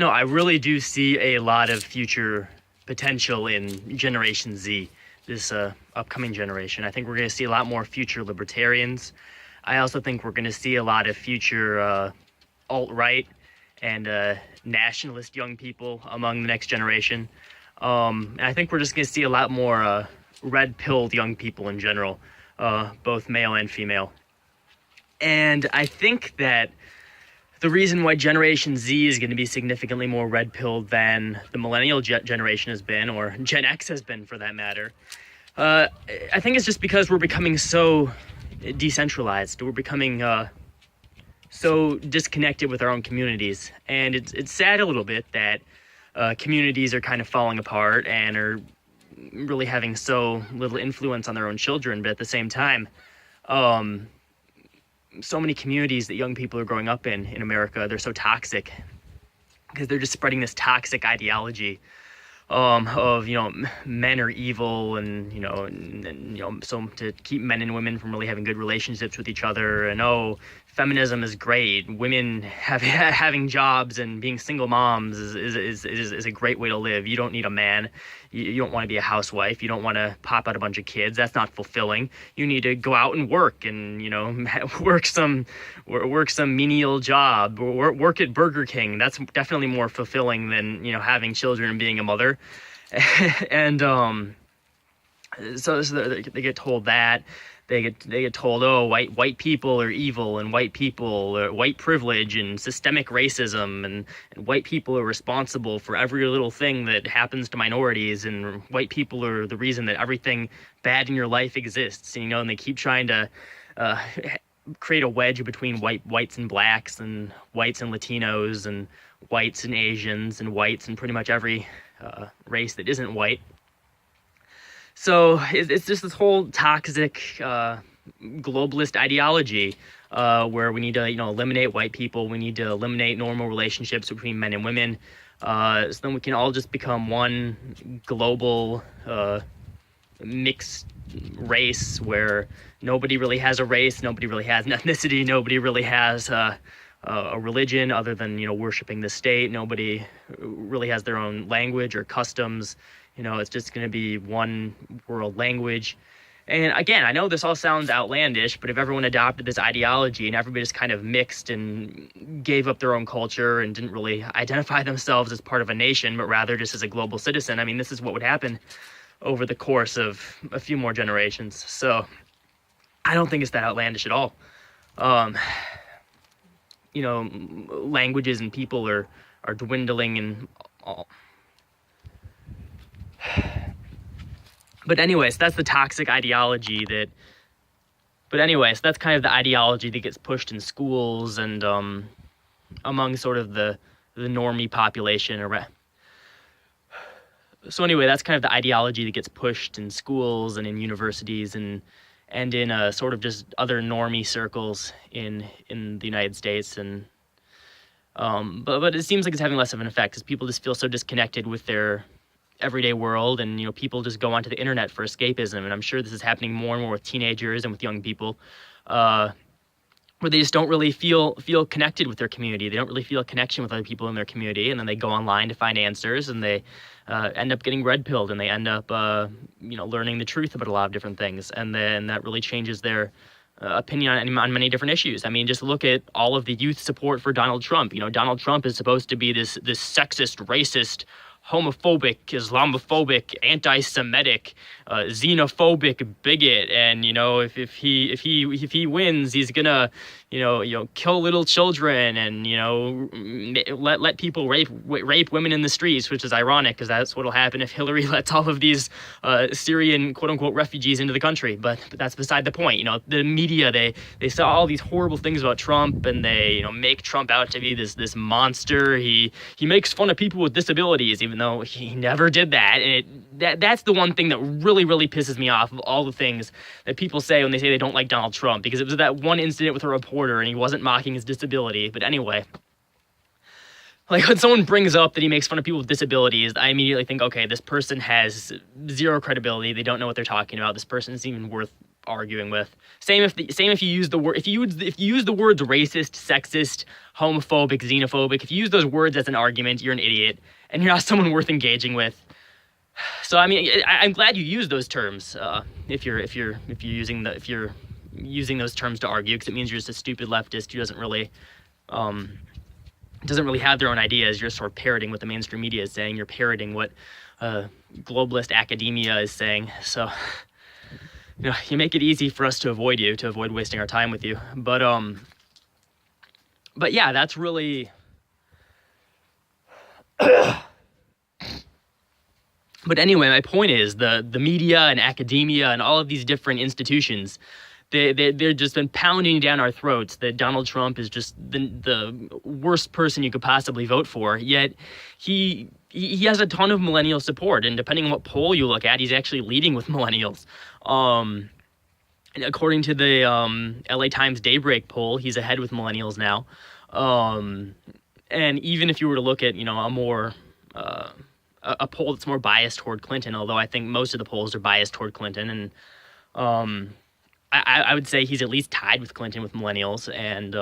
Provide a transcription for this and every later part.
No, I really do see a lot of future potential in Generation Z, this upcoming generation. I think we're going to see a lot more future libertarians. I also think we're going to see a lot of future alt-right and nationalist young people among the next generation. And I think we're just going to see a lot more red-pilled young people in general, both male and female. And I think that the reason why Generation Z is going to be significantly more red-pilled than the millennial generation has been, or Gen X has been for that matter, I think it's just because we're becoming so decentralized. We're becoming so disconnected with our own communities. And it's sad a little bit that communities are kind of falling apart and are really having so little influence on their own children. But at the same time, so many communities that young people are growing up in America, they're so toxic because they're just spreading this toxic ideology of, men are evil and, so to keep men and women from really having good relationships with each other. And, feminism is great. Women having jobs and being single moms is a great way to live. You don't need a man. You don't want to be a housewife. You don't want to pop out a bunch of kids. That's not fulfilling. You need to go out and work and, work some menial job, or work at Burger King. That's definitely more fulfilling than, having children and being a mother. And so they get told that. They get told, white people are evil, and white people are white privilege and systemic racism, and white people are responsible for every little thing that happens to minorities, and white people are the reason that everything bad in your life exists. And they keep trying to create a wedge between whites and blacks, and whites and Latinos, and whites and Asians, and whites and pretty much every race that isn't white. So it's just this whole toxic globalist ideology where we need to, eliminate white people. We need to eliminate normal relationships between men and women. So then we can all just become one global mixed race where nobody really has a race, nobody really has an ethnicity, nobody really has a religion other than, worshiping the state. Nobody really has their own language or customs. It's just going to be one world language. And again, I know this all sounds outlandish, but if everyone adopted this ideology and everybody just kind of mixed and gave up their own culture and didn't really identify themselves as part of a nation, but rather just as a global citizen, I mean, this is what would happen over the course of a few more generations. So I don't think it's that outlandish at all. Languages and people are dwindling and all. But anyways, that's the toxic ideology that's kind of the ideology that gets pushed in schools and among sort of the normie population. So anyway, that's kind of the ideology that gets pushed in schools and in universities and in sort of just other normie circles in the United States. And but it seems like it's having less of an effect because people just feel so disconnected with their everyday world, and people just go onto the internet for escapism. And I'm sure this is happening more and more with teenagers and with young people, where they just don't really feel connected with their community. They don't really feel a connection with other people in their community, and then they go online to find answers, and they end up getting red-pilled, and they end up learning the truth about a lot of different things, and then that really changes their opinion on many different issues. I mean, just look at all of the youth support for Donald Trump. Donald Trump is supposed to be this sexist, racist, homophobic, Islamophobic, anti-Semitic, xenophobic bigot, and if he wins, he's gonna kill little children and let people rape women in the streets, which is ironic because that's what'll happen if Hillary lets all of these Syrian quote unquote refugees into the country. But that's beside the point. The media they saw all these horrible things about Trump, and they make Trump out to be this monster. He makes fun of people with disabilities, even though he never did that. And that's the one thing that really pisses me off of all the things that people say when they say they don't like Donald Trump, because it was that one incident with a reporter and he wasn't mocking his disability. But anyway, like when someone brings up that he makes fun of people with disabilities, I immediately think, okay, this person has zero credibility. They don't know what they're talking about. This person isn't even worth arguing with. Same if you use the word if you use the words racist, sexist, homophobic, xenophobic. If you use those words as an argument, you're an idiot and you're not someone worth engaging with. So I mean, I'm glad you use those terms. If you're using those terms to argue, because it means you're just a stupid leftist who doesn't really have their own ideas. You're sort of parroting what the mainstream media is saying. You're parroting what globalist academia is saying. So, you make it easy for us to avoid wasting our time with you. But yeah, that's really. But anyway, my point is the media and academia and all of these different institutions, they're just been pounding down our throats that Donald Trump is just the worst person you could possibly vote for. Yet he has a ton of millennial support, and depending on what poll you look at, he's actually leading with millennials. And according to the LA Times Daybreak poll, he's ahead with millennials now. And even if you were to look at a poll that's more biased toward Clinton, although I think most of the polls are biased toward Clinton, and I would say he's at least tied with Clinton with millennials, and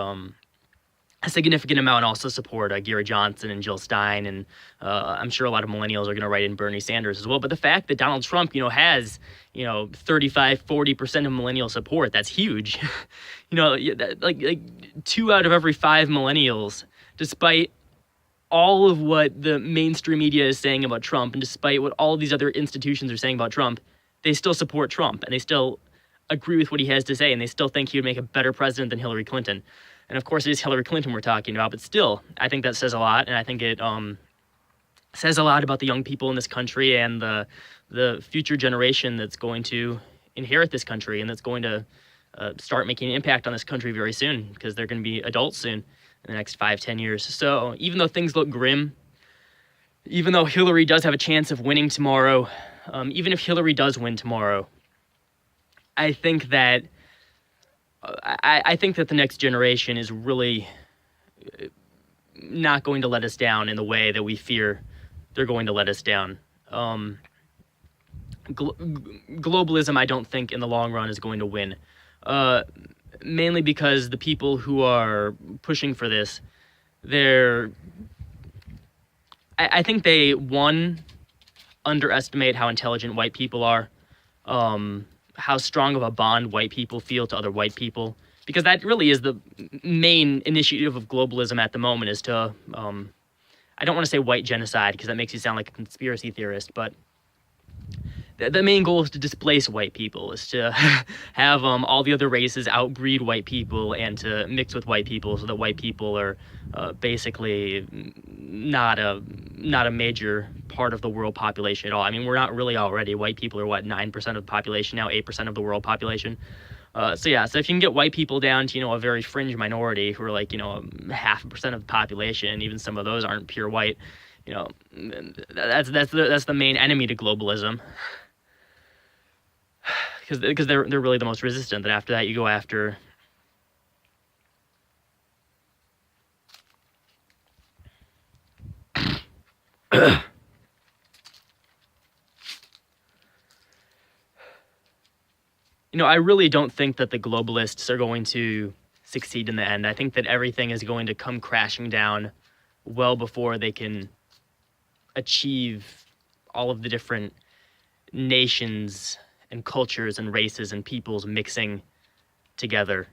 a significant amount also support Gary Johnson and Jill Stein, and I'm sure a lot of millennials are going to write in Bernie Sanders as well. But the fact that Donald Trump, has 35-40% of millennial support, that's huge. Like 2 out of every 5 millennials, despite all of what the mainstream media is saying about Trump, and despite what all of these other institutions are saying about Trump, they still support Trump, and they still agree with what he has to say, and they still think he would make a better president than Hillary Clinton. And of course, it is Hillary Clinton we're talking about, but still, I think that says a lot, and I think it says a lot about the young people in this country and the future generation that's going to inherit this country and that's going to start making an impact on this country very soon, because they're going to be adults soon in the next 5-10 years. So even though things look grim, even though Hillary does have a chance of winning tomorrow, even if Hillary does win tomorrow, I think that the next generation is really not going to let us down in the way that we fear they're going to let us down. Globalism, I don't think, in the long run is going to win. Mainly because the people who are pushing for this, I think they, underestimate how intelligent white people are, how strong of a bond white people feel to other white people, because that really is the main initiative of globalism at the moment, is to, I don't want to say white genocide, because that makes you sound like a conspiracy theorist, but the main goal is to displace white people, is to have all the other races outbreed white people and to mix with white people, so that white people are basically not a major part of the world population at all. I mean, we're not really already. White people are, 9% of the population now, 8% of the world population. So if you can get white people down to, a very fringe minority who are 0.5% of the population, even some of those aren't pure white, that's the main enemy to globalism. Because they're really the most resistant. Then after that, you go after I really don't think that the globalists are going to succeed in the end. I think that everything is going to come crashing down well before they can achieve all of the different nations and cultures and races and peoples mixing together.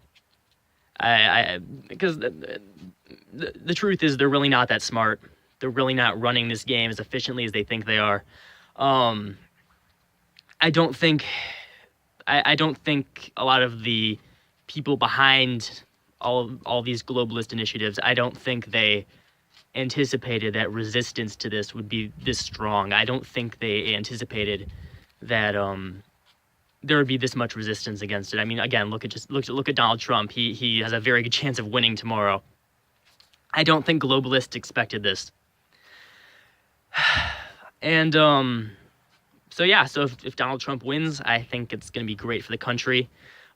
Because the truth is, they're really not that smart. They're really not running this game as efficiently as they think they are. I don't think a lot of the people behind all these globalist initiatives, I don't think they anticipated that resistance to this would be this strong. I don't think they anticipated that there would be this much resistance against it. I mean, again, look at Donald Trump. He has a very good chance of winning tomorrow. I don't think globalists expected this. And so if Donald Trump wins, I think it's going to be great for the country.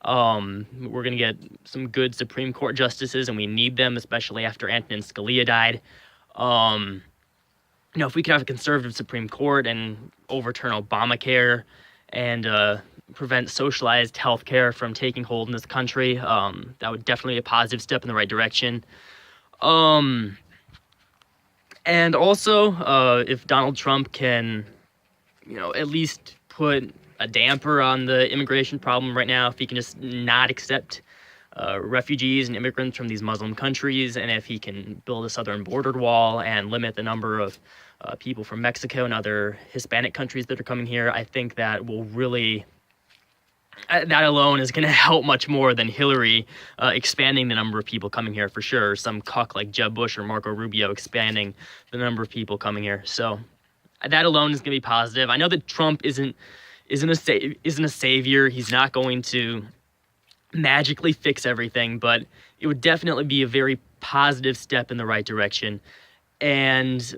We're going to get some good Supreme Court justices, and we need them, especially after Antonin Scalia died. If we could have a conservative Supreme Court and overturn Obamacare and prevent socialized healthcare from taking hold in this country. That would definitely be a positive step in the right direction. And also, if Donald Trump can, at least put a damper on the immigration problem right now, if he can just not accept refugees and immigrants from these Muslim countries, and if he can build a southern border wall and limit the number of people from Mexico and other Hispanic countries that are coming here, I think that will really, that alone is going to help much more than Hillary expanding the number of people coming here for sure. Some cuck like Jeb Bush or Marco Rubio expanding the number of people coming here. So that alone is going to be positive. I know that Trump isn't a savior. He's not going to magically fix everything, but it would definitely be a very positive step in the right direction. And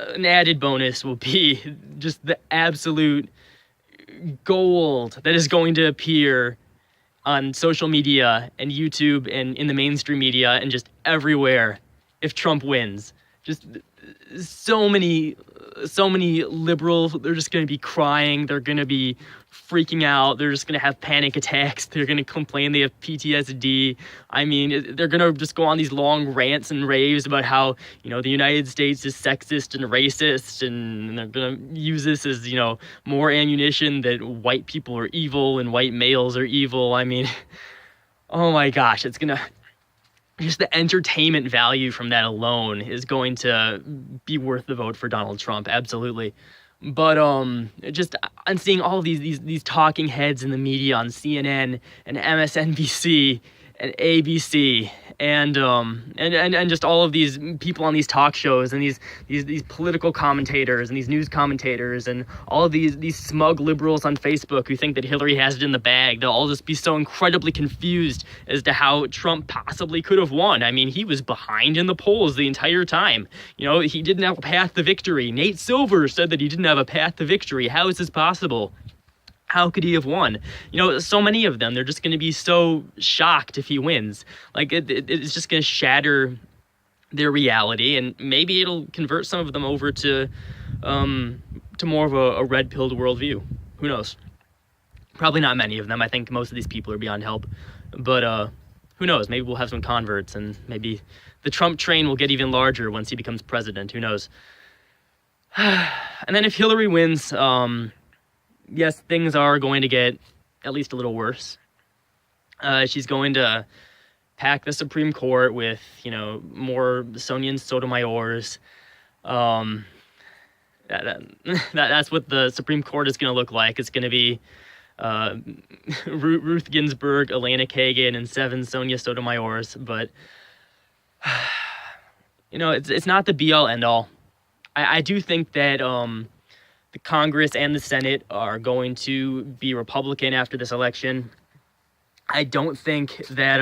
an added bonus will be just the absolute gold that is going to appear on social media and YouTube and in the mainstream media and just everywhere if Trump wins. Just so many liberals, they're just going to be crying. They're going to be freaking out. They're just going to have panic attacks. They're going to complain they have PTSD. I mean, they're going to just go on these long rants and raves about how, the United States is sexist and racist, and they're going to use this as, more ammunition that white people are evil and white males are evil. I mean, oh my gosh, it's going to... Just the entertainment value from that alone is going to be worth the vote for Donald Trump, absolutely. But just I'm seeing all of these talking heads in the media on CNN and MSNBC and ABC and just all of these people on these talk shows and these political commentators and these news commentators and all of these smug liberals on Facebook who think that Hillary has it in the bag. They'll all just be so incredibly confused as to how Trump possibly could have won. I mean, he was behind in the polls the entire time. He didn't have a path to victory. Nate Silver said that he didn't have a path to victory. How is this possible? How could he have won? So many of them, they're just going to be so shocked if he wins. Like, it's just going to shatter their reality, and maybe it'll convert some of them over to more of a red-pilled worldview. Who knows? Probably not many of them. I think most of these people are beyond help. But who knows? Maybe we'll have some converts, and maybe the Trump train will get even larger once he becomes president. Who knows? And then if Hillary wins... yes, things are going to get at least a little worse. She's going to pack the Supreme Court with, more Sonia and Sotomayor's. That's what the Supreme Court is going to look like. It's going to be Ruth Ginsburg, Elena Kagan, and 7 Sonia Sotomayors. But, it's not the be-all, end-all. I do think that... the Congress and the Senate are going to be Republican after this election. I don't think that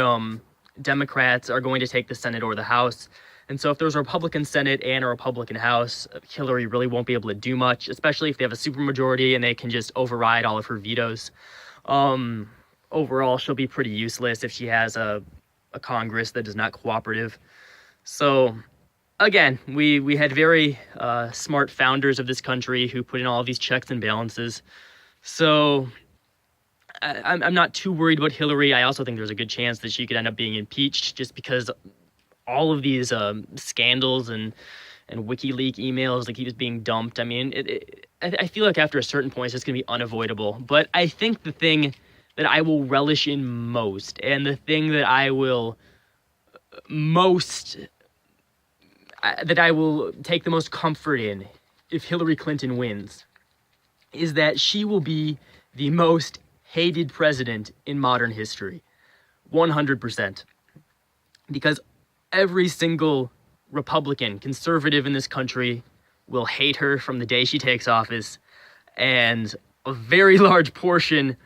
Democrats are going to take the Senate or the House. And so if there's a Republican Senate and a Republican House, Hillary really won't be able to do much, especially if they have a supermajority and they can just override all of her vetoes. Overall, she'll be pretty useless if she has a Congress that is not cooperative. So... Again, we had very smart founders of this country who put in all of these checks and balances. So I'm not too worried about Hillary. I also think there's a good chance that she could end up being impeached just because all of these scandals and WikiLeaks emails that keep just being dumped. I mean, I feel like after a certain point, it's just going to be unavoidable. But I think the thing that I will relish in most and the thing that I will that I will take the most comfort in if Hillary Clinton wins is that she will be the most hated president in modern history. 100%. Because every single Republican, conservative in this country will hate her from the day she takes office, and a very large portion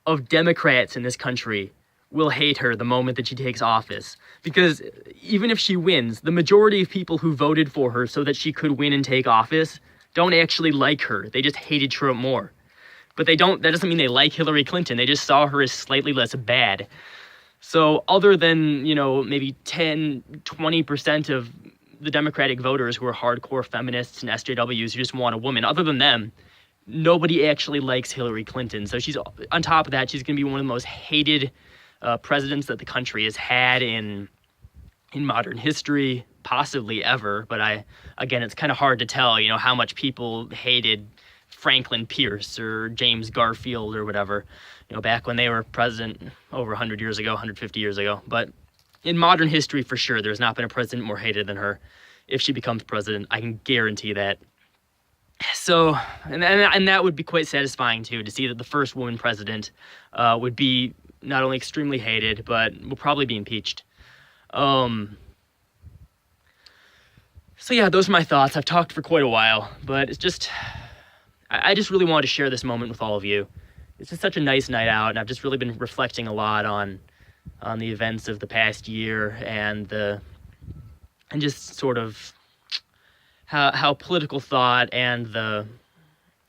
of Democrats in this country will hate her the moment that she takes office. Because even if she wins, the majority of people who voted for her so that she could win and take office don't actually like her. They just hated Trump more. But that doesn't mean they like Hillary Clinton. They just saw her as slightly less bad. So other than, maybe 10, 20% of the Democratic voters who are hardcore feminists and SJWs who just want a woman, other than them, nobody actually likes Hillary Clinton. So she's, on top of that, she's going to be one of the most hated presidents that the country has had in modern history, possibly ever. But again, it's kind of hard to tell, how much people hated Franklin Pierce or James Garfield or whatever, back when they were president over 100 years ago, 150 years ago. But in modern history, for sure, there's not been a president more hated than her. If she becomes president, I can guarantee that. So, and that would be quite satisfying, too, to see that the first woman president would be not only extremely hated, but will probably be impeached. So yeah, those are my thoughts. I've talked for quite a while, but it's just, I just really wanted to share this moment with all of you. It's just such a nice night out, and I've just really been reflecting a lot on the events of the past year and just sort of how political thought and the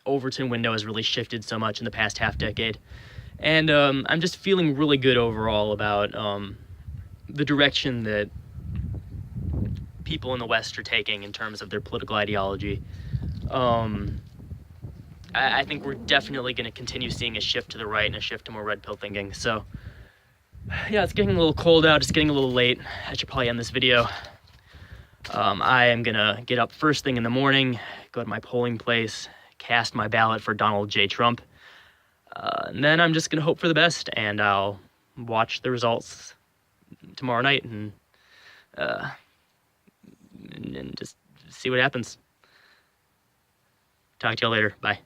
Overton window has really shifted so much in the past half decade. And I'm just feeling really good overall about the direction that people in the West are taking in terms of their political ideology. I think we're definitely going to continue seeing a shift to the right and a shift to more red pill thinking. So yeah, it's getting a little cold out. It's getting a little late. I should probably end this video. I am going to get up first thing in the morning, go to my polling place, cast my ballot for Donald J. Trump. And then I'm just going to hope for the best, and I'll watch the results tomorrow night and just see what happens. Talk to y'all later. Bye.